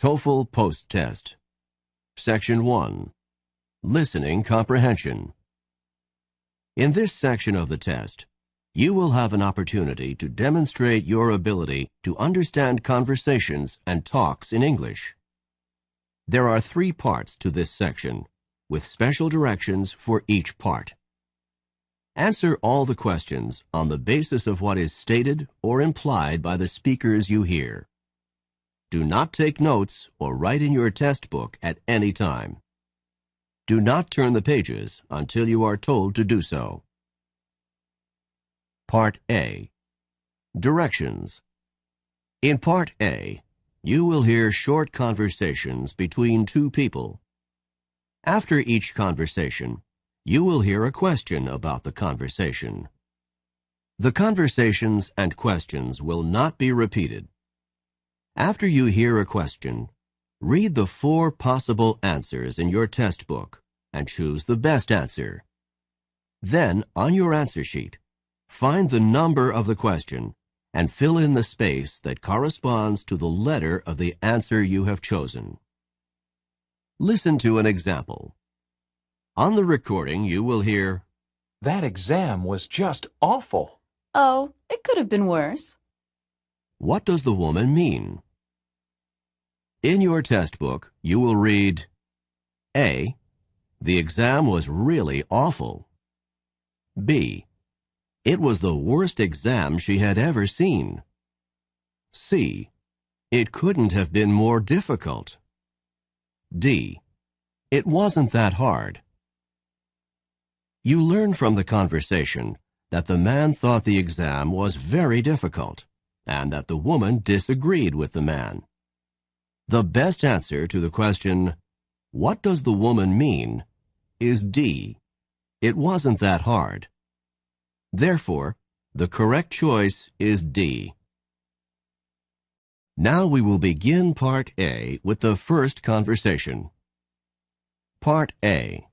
TOEFL Post-Test. Section 1. Listening Comprehension. In this section of the test, you will have an opportunity to demonstrate your ability to understand conversations and talks in English. There are 3 parts to this section, with special directions for each part. Answer all the questions on the basis of what is stated or implied by the speakers you hear. Do not take notes or write in your test book at any time. Do not turn the pages until you are told to do so. Part A. Directions. In Part A, you will hear short conversations between 2 people. After each conversation, you will hear a question about the conversation. The conversations and questions will not be repeated. After you hear a question, read the 4 possible answers in your test book and choose the best answer. Then, on your answer sheet, find the number of the question and fill in the space that corresponds to the letter of the answer you have chosen. Listen to an example. On the recording, you will hear, "That exam was just awful." "Oh, it could have been worse." What does the woman mean? In your test book, you will read, A. The exam was really awful. B. It was the worst exam she had ever seen. C. It couldn't have been more difficult. D. It wasn't that hard. You learn from the conversation that the man thought the exam was very difficult and that the woman disagreed with the man. The best answer to the question, "What does the woman mean?" is D. It wasn't that hard. Therefore, the correct choice is D. Now we will begin Part A with the first conversation. Part A.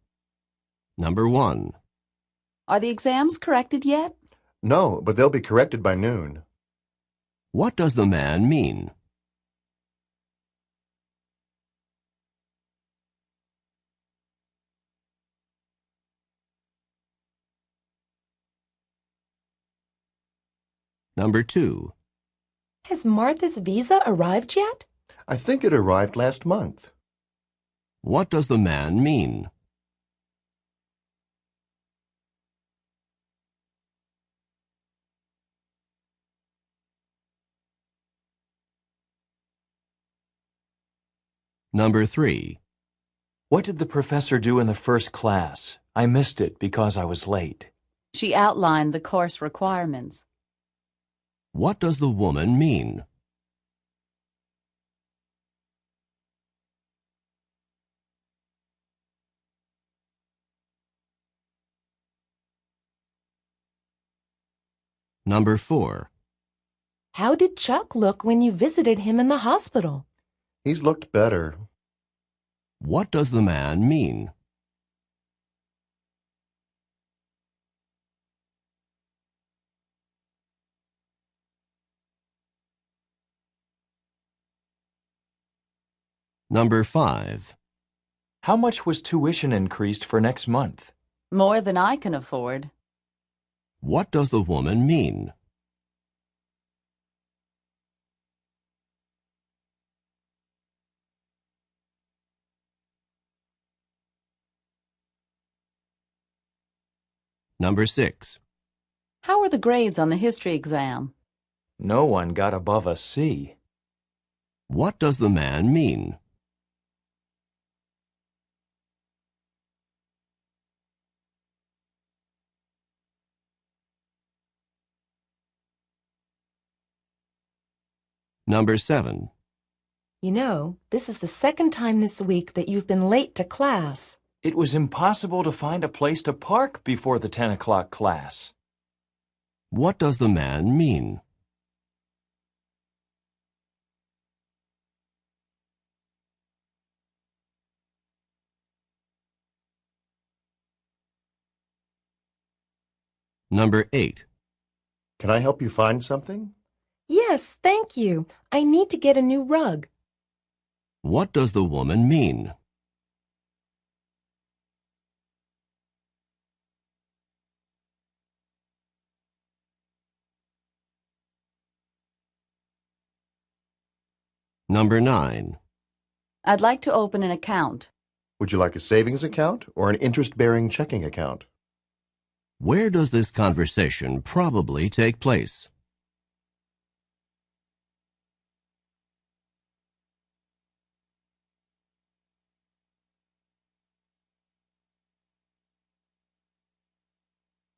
Number 1. Are the exams corrected yet? No, but they'll be corrected by noon. What does the man mean? Number 2. Has Martha's visa arrived yet? I think it arrived last month. What does the man mean? Number 3. What did the professor do in the first class? I missed it because I was late. She outlined the course requirements. What does the woman mean? Number 4. How did Chuck look when you visited him in the hospital? He's looked better. What does the man mean? Number 5. How much was tuition increased for next month? More than I can afford. What does the woman mean? Number 6. How are the grades on the history exam? No one got above a C. What does the man mean? Number 7. You know, this is the second time this week that you've been late to class. It was impossible to find a place to park before the 10 o'clock class. What does the man mean? Number 8. Can I help you find something? Yes, thank you. I need to get a new rug. What does the woman mean? Number 9. I'd like to open an account. Would you like a savings account or an interest-bearing checking account? Where does this conversation probably take place?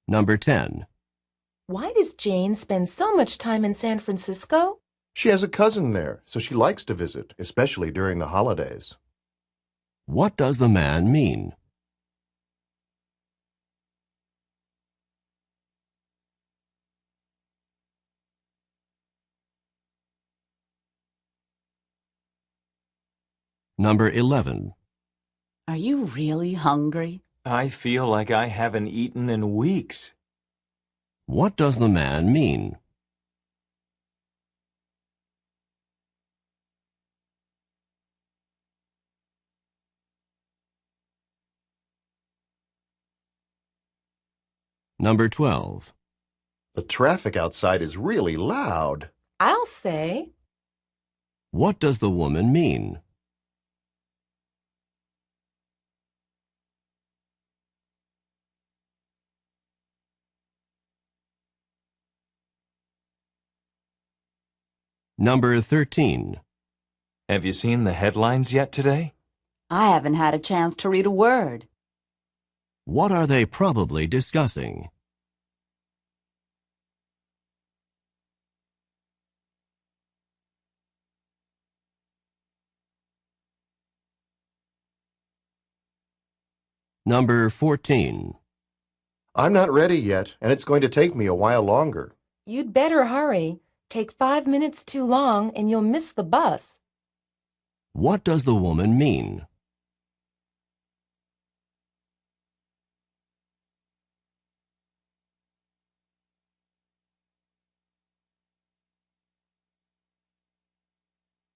Number 10. Why does Jane spend so much time in San Francisco? She has a cousin there, so she likes to visit, especially during the holidays. What does the man mean? Number 11. Are you really hungry? I feel like I haven't eaten in weeks. What does the man mean? Number 12. The traffic outside is really loud. I'll say. What does the woman mean? Number 13. Have you seen the headlines yet today? I haven't had a chance to read a word. What are they probably discussing? Number 14. I'm not ready yet, and it's going to take me a while longer. You'd better hurry. Take 5 minutes too long and you'll miss the bus. What does the woman mean?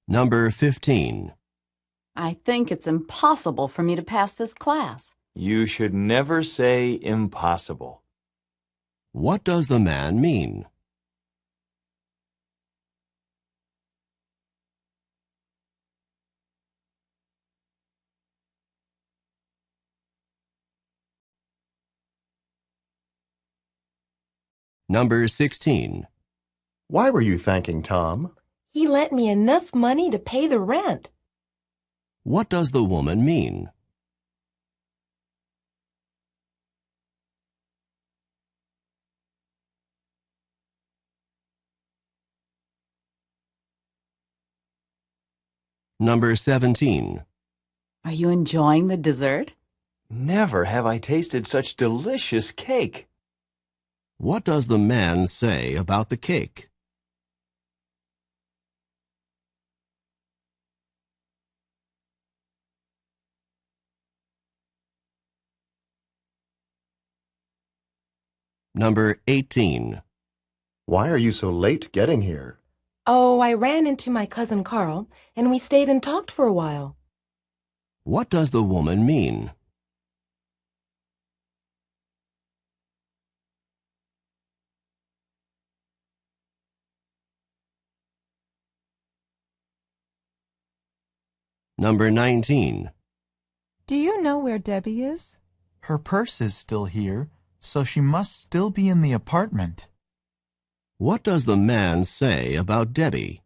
Number 15. I think it's impossible for me to pass this class. You should never say impossible. What does the man mean? Number 16. Why were you thanking Tom? He lent me enough money to pay the rent. What does the woman mean? Number 17. Are you enjoying the dessert? Never have I tasted such delicious cake. What does the man say about the cake? Number 18. Why are you so late getting here? Oh, I ran into my cousin Carl, and we stayed and talked for a while. What does the woman mean? Number 19. Do you know where Debbie is? Her purse is still here, so she must still be in the apartment. What does the man say about Debbie?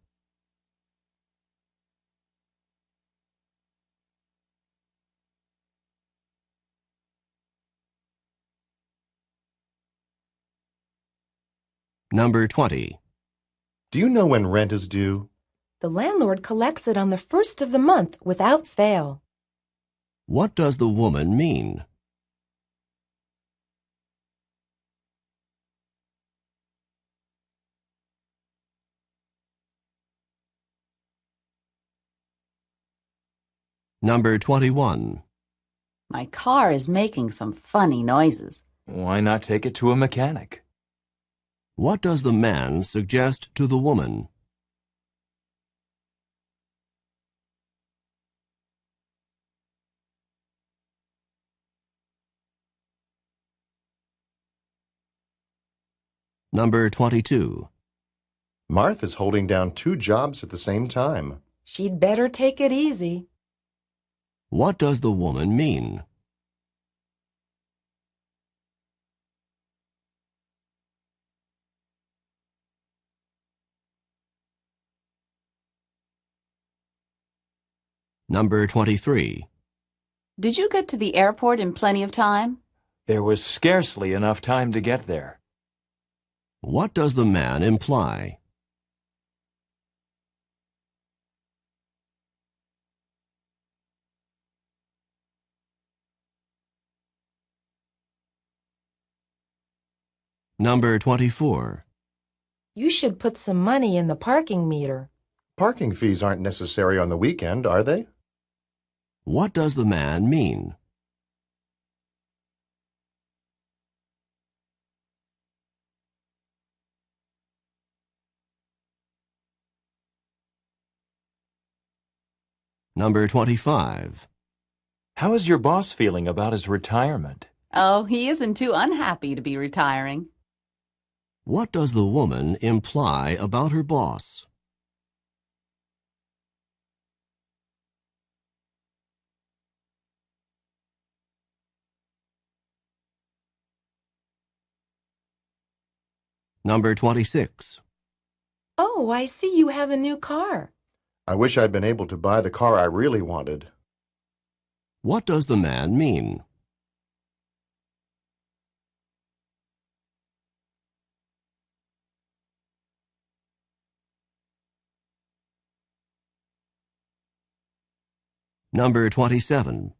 Number 20. Do you know when rent is due? The landlord collects it on the 1st of the month without fail. What does the woman mean? Number 21. My car is making some funny noises. Why not take it to a mechanic? What does the man suggest to the woman? Number 22. Martha's holding down two jobs at the same time. She'd better take it easy. What does the woman mean? Number 23. Did you get to the airport in plenty of time? There was scarcely enough time to get there. What does the man imply? Number 24. You should put some money in the parking meter. Parking fees aren't necessary on the weekend, are they? What does the man mean? Number 25. How is your boss feeling about his retirement? Oh, he isn't too unhappy to be retiring. What does the woman imply about her boss? Number 26. Oh, I see you have a new car. I wish I'd been able to buy the car I really wanted. What does the man mean? Number 27.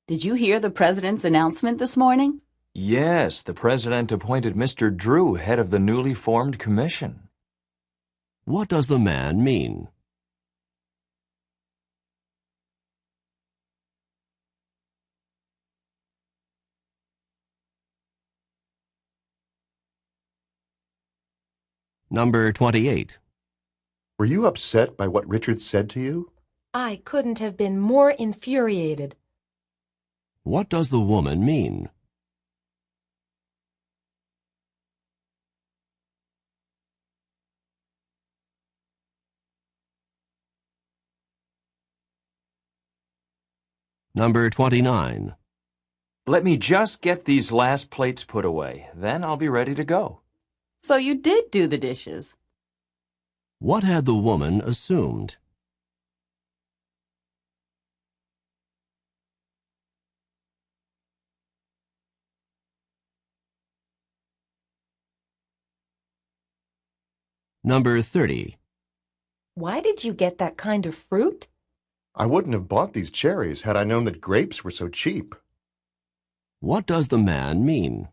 Did you hear the president's announcement this morning? Yes, the president appointed Mr. Drew head of the newly formed commission. What does the man mean? Number 28. Were you upset by what Richard said to you? I couldn't have been more infuriated. What does the woman mean? Number 29. Let me just get these last plates put away, then I'll be ready to go. So you did do the dishes. What had the woman assumed? Number 30. Why did you get that kind of fruit? I wouldn't have bought these cherries had I known that grapes were so cheap. What does the man mean?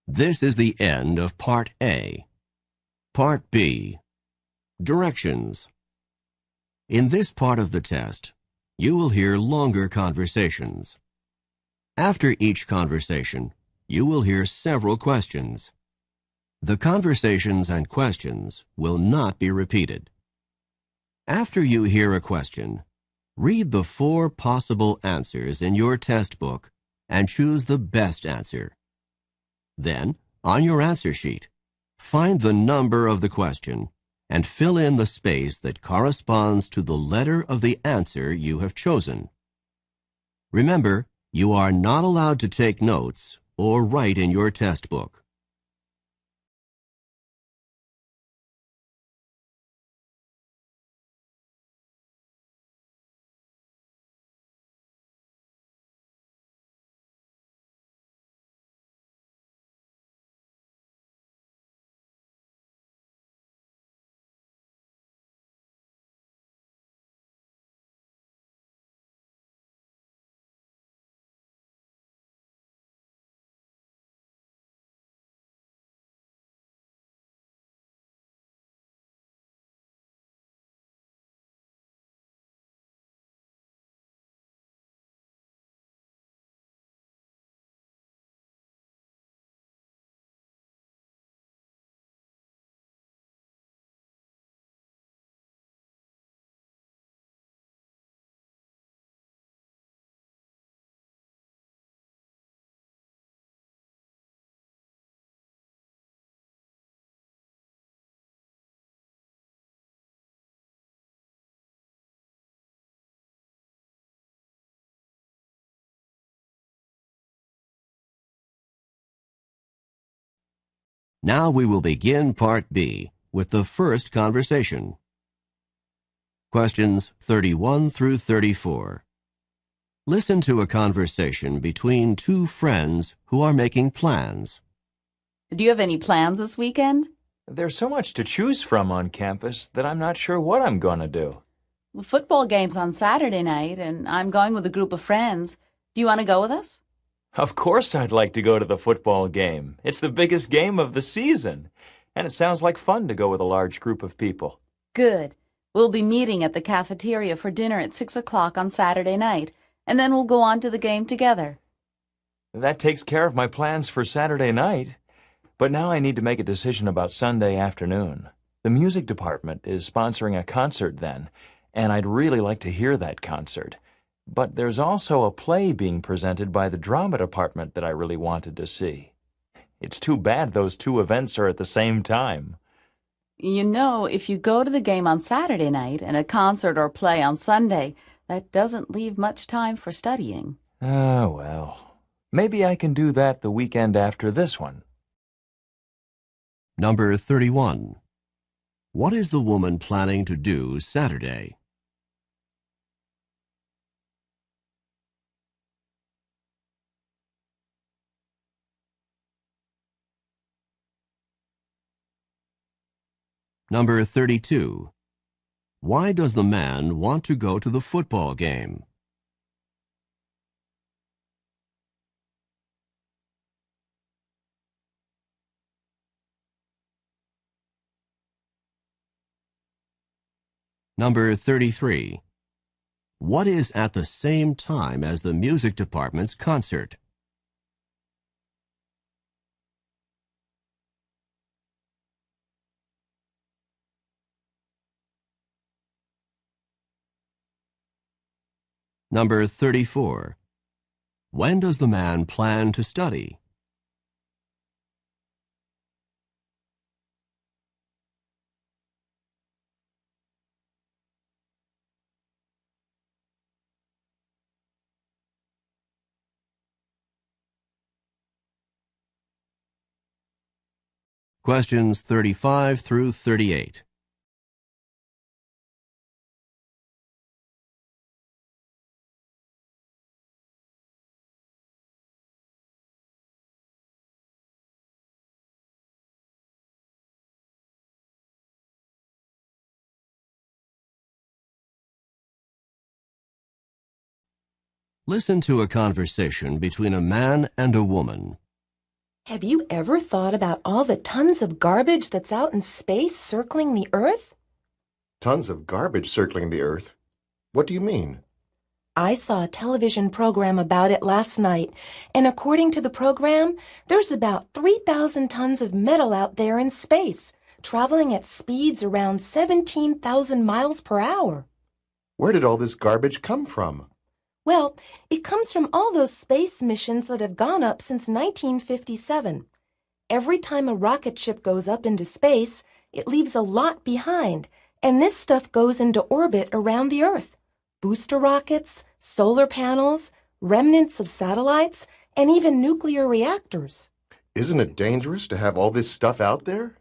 This is the end of Part A. Part B. Directions. In this part of the test, you will hear longer conversations. After each conversation, you will hear several questions. The conversations and questions will not be repeated. After you hear a question, read the 4 possible answers in your test book and choose the best answer. Then, on your answer sheet, find the number of the question and fill in the space that corresponds to the letter of the answer you have chosen. Remember, you are not allowed to take notes or write in your test book. Now we will begin Part B with the first conversation. Questions 31 through 34. Listen to a conversation between two friends who are making plans. Do you have any plans this weekend? There's so much to choose from on campus that I'm not sure what I'm going to do. The football game's on Saturday night, and I'm going with a group of friends. Do you want to go with us? Of course I'd like to go to the football game. It's the biggest game of the season, and it sounds like fun to go with a large group of people. Good. We'll be meeting at the cafeteria for dinner at 6 o'clock on Saturday night, and then we'll go on to the game together. That takes care of my plans for Saturday night, but now I need to make a decision about Sunday afternoon. The music department is sponsoring a concert then, and I'd really like to hear that concert. But there's also a play being presented by the drama department that I really wanted to see. It's too bad those two events are at the same time. You know, if you go to the game on Saturday night and a concert or play on Sunday, that doesn't leave much time for studying. Ah, well, maybe I can do that the weekend after this one. Number 31. What is the woman planning to do Saturday? Number 32. Why does the man want to go to the football game? Number 33. What is at the same time as the music department's concert? Number 34. When does the man plan to study? Questions 35 through 38. Listen to a conversation between a man and a woman. Have you ever thought about all the tons of garbage that's out in space circling the Earth? Tons of garbage circling the Earth. What do you mean? I saw a television program about it last night, and according to the program, there's about 3,000 tons of metal out there in space, traveling at speeds around 17,000 miles per hour. Where did all this garbage come from? Well, it comes from all those space missions that have gone up since 1957. Every time a rocket ship goes up into space, it leaves a lot behind, and this stuff goes into orbit around the Earth. Booster rockets, solar panels, remnants of satellites, and even nuclear reactors. Isn't it dangerous to have all this stuff out there?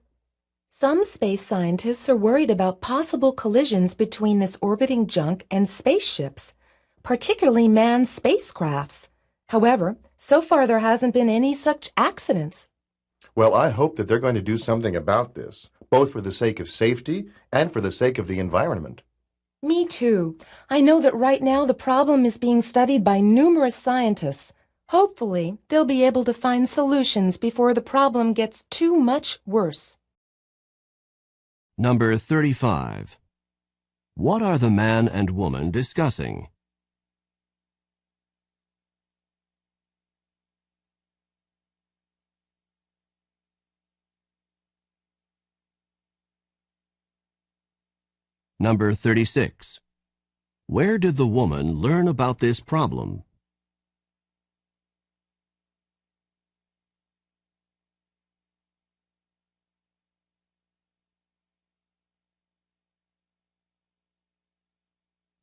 Some space scientists are worried about possible collisions between this orbiting junk and spaceships, particularly manned spacecrafts. However, so far there hasn't been any such accidents. Well, I hope that they're going to do something about this, both for the sake of safety and for the sake of the environment. Me too. I know that right now the problem is being studied by numerous scientists. Hopefully, they'll be able to find solutions before the problem gets too much worse. Number 35. What are the man and woman discussing? Number 36. Where did the woman learn about this problem?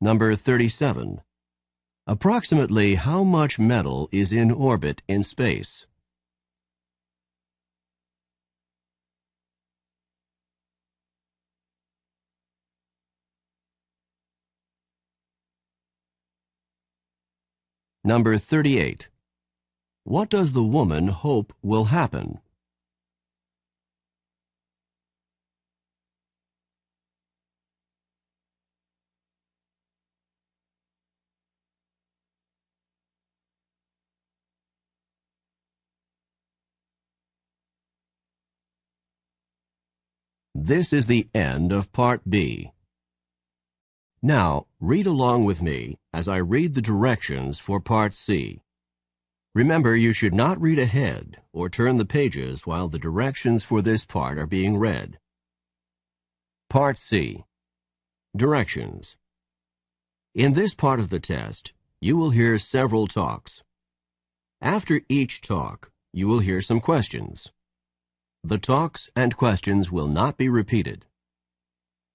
Number 37. Approximately how much metal is in orbit in space? Number 38. What does the woman hope will happen? This is the end of Part B. Now, read along with me as I read the directions for Part C. Remember, you should not read ahead or turn the pages while the directions for this part are being read. Part C. Directions. In this part of the test, you will hear several talks. After each talk, you will hear some questions. The talks and questions will not be repeated.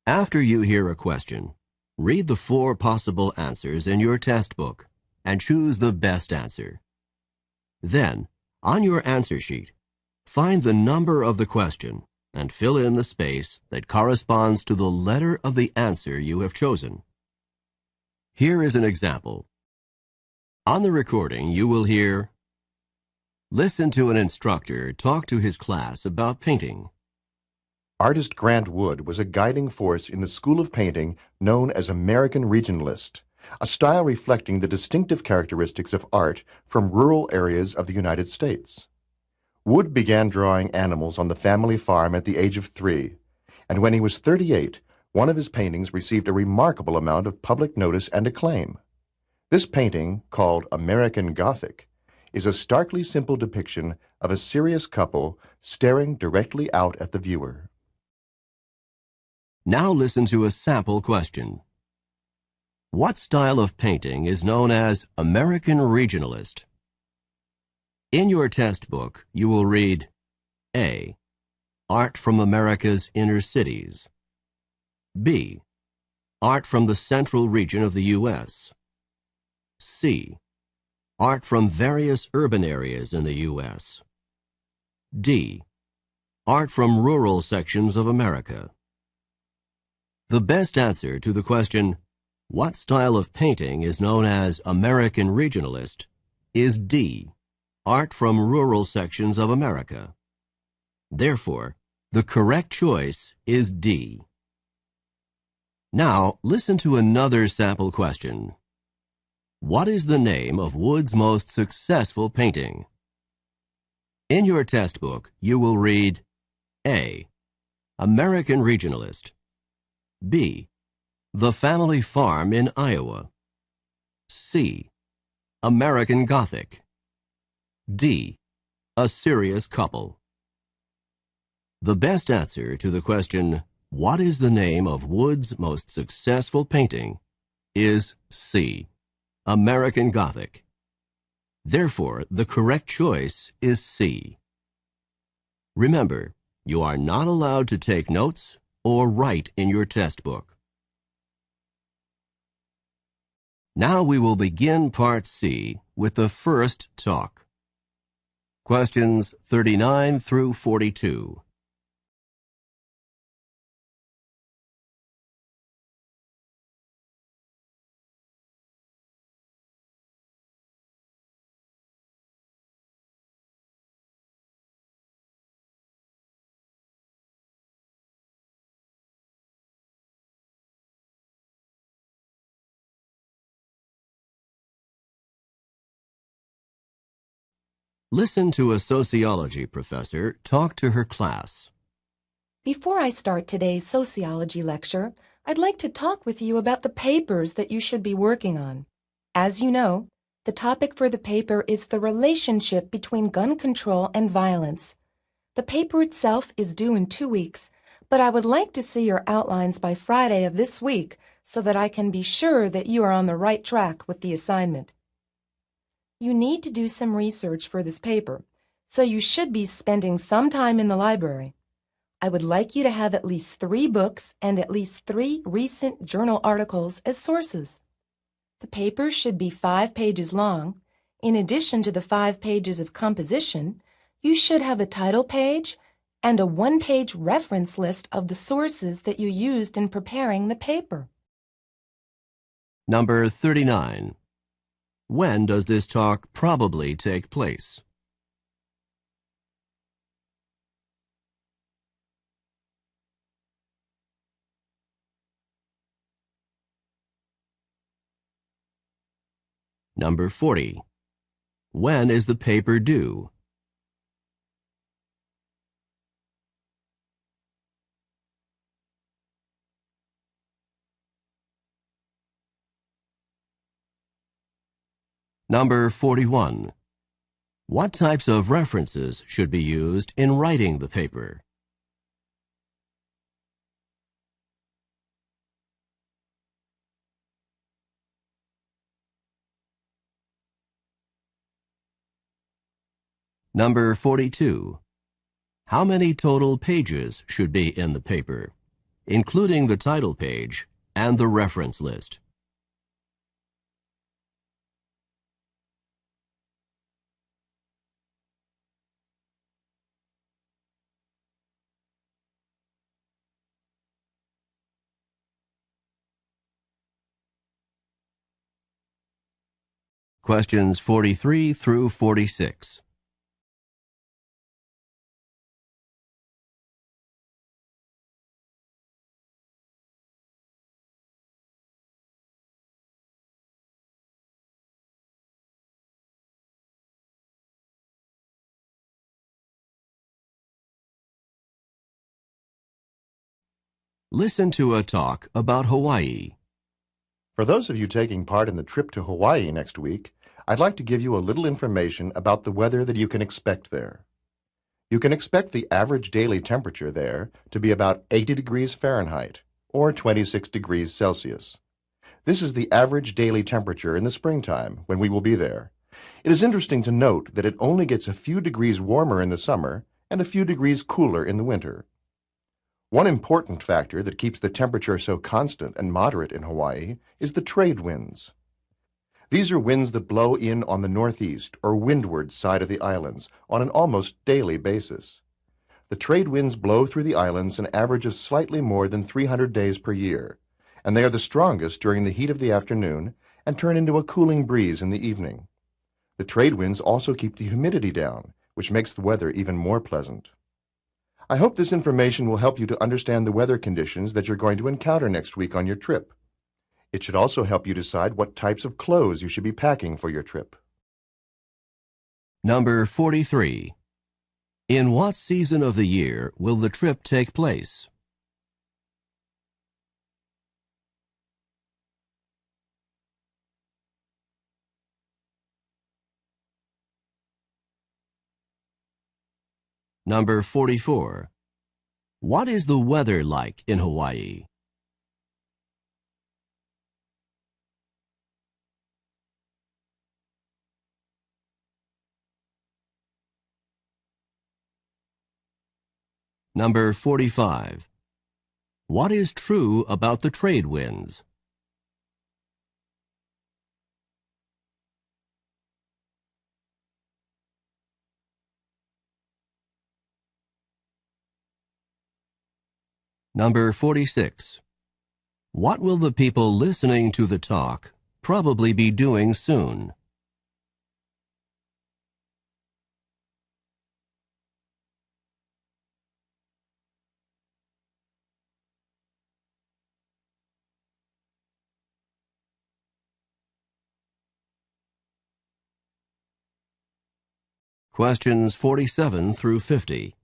After you hear a question, read the 4 possible answers in your test book and choose the best answer. Then, on your answer sheet, find the number of the question and fill in the space that corresponds to the letter of the answer you have chosen. Here is an example. On the recording, you will hear, "Listen to an instructor talk to his class about painting." Artist Grant Wood was a guiding force in the school of painting known as American Regionalist, a style reflecting the distinctive characteristics of art from rural areas of the United States. Wood began drawing animals on the family farm at the age of 3, and when he was 38, one of his paintings received a remarkable amount of public notice and acclaim. This painting, called American Gothic, is a starkly simple depiction of a serious couple staring directly out at the viewer. Now listen to a sample question. What style of painting is known as American Regionalist? In your test book, you will read A. Art from America's inner cities. B. Art from the central region of the U.S. C. Art from various urban areas in the U.S. D. Art from rural sections of America. The best answer to the question, what style of painting is known as American Regionalist, is D. Art from rural sections of America. Therefore, the correct choice is D. Now, listen to another sample question. What is the name of Wood's most successful painting? In your test book, you will read A. American Regionalist. B. The Family Farm in Iowa. C. American Gothic. D. A Serious Couple. The best answer to the question, what is the name of Wood's most successful painting, is C. American Gothic. Therefore, the correct choice is C. Remember, you are not allowed to take notes or write in your test book. Now we will begin Part C with the first talk. Questions 39 through 42. Listen to a sociology professor talk to her class. Before I start today's sociology lecture, I'd like to talk with you about the papers that you should be working on. As you know, the topic for the paper is the relationship between gun control and violence. The paper itself is due in 2 weeks, but I would like to see your outlines by Friday of this week so that I can be sure that you are on the right track with the assignment. You need to do some research for this paper, so you should be spending some time in the library. I would like you to have at least 3 books and at least 3 recent journal articles as sources. The paper should be 5 pages long. In addition to the 5 pages of composition, you should have a title page and a 1-page reference list of the sources that you used in preparing the paper. Number 39. When does this talk probably take place? Number 40. When is the paper due? Number 41. What types of references should be used in writing the paper? Number 42. How many total pages should be in the paper, including the title page and the reference list? Questions 43 through 46. Listen to a talk about Hawaii. For those of you taking part in the trip to Hawaii next week, I'd like to give you a little information about the weather that you can expect there. You can expect the average daily temperature there to be about 80 degrees Fahrenheit, or 26 degrees Celsius. This is the average daily temperature in the springtime when we will be there. It is interesting to note that it only gets a few degrees warmer in the summer and a few degrees cooler in the winter. One important factor that keeps the temperature so constant and moderate in Hawaii is the trade winds. These are winds that blow in on the northeast or windward side of the islands on an almost daily basis. The trade winds blow through the islands an average of slightly more than 300 days per year, and they are the strongest during the heat of the afternoon and turn into a cooling breeze in the evening. The trade winds also keep the humidity down, which makes the weather even more pleasant. I hope this information will help you to understand the weather conditions that you're going to encounter next week on your trip. It should also help you decide what types of clothes you should be packing for your trip. Number 43. In what season of the year will the trip take place? Number 44. What is the weather like in Hawaii? Number 45. What is true about the trade winds? Number 46. What will the people listening to the talk probably be doing soon? Questions 47 through 50.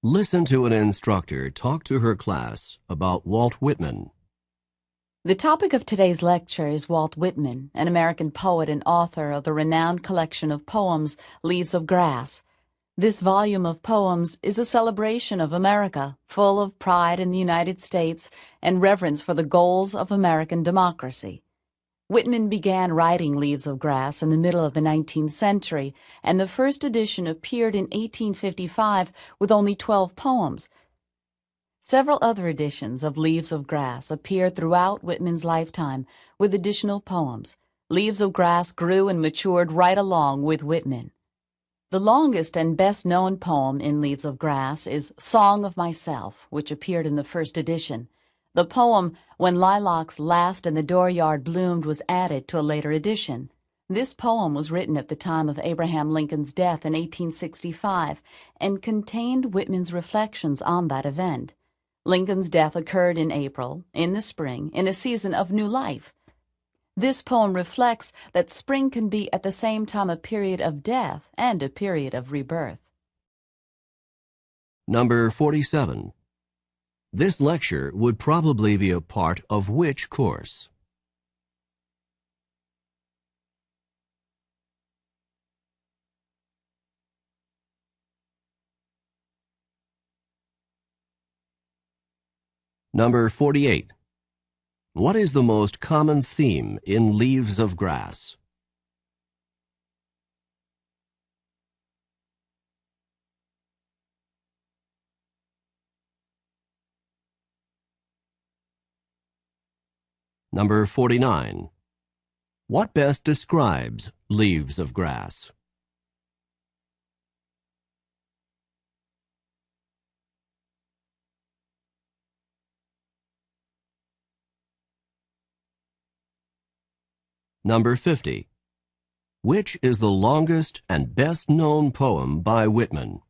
Listen to an instructor talk to her class about Walt Whitman. The topic of today's lecture is Walt Whitman, an American poet and author of the renowned collection of poems, Leaves of Grass. This volume of poems is a celebration of America, full of pride in the United States and reverence for the goals of American democracy. Whitman began writing Leaves of Grass in the middle of the 19th century, and the first edition appeared in 1855 with only 12 poems. Several other editions of Leaves of Grass appeared throughout Whitman's lifetime with additional poems. Leaves of Grass grew and matured right along with Whitman. The longest and best-known poem in Leaves of Grass is Song of Myself, which appeared in the first edition. The poem When Lilacs Last in the Dooryard Bloomed was added to a later edition. This poem was written at the time of Abraham Lincoln's death in 1865 and contained Whitman's reflections on that event. Lincoln's death occurred in April, in the spring, in a season of new life. This poem reflects that spring can be at the same time a period of death and a period of rebirth. Number 47. This lecture would probably be a part of which course? Number 48. What is the most common theme in Leaves of Grass? Number 49. What best describes Leaves of Grass? Number 50. Which is the longest and best-known poem by Whitman?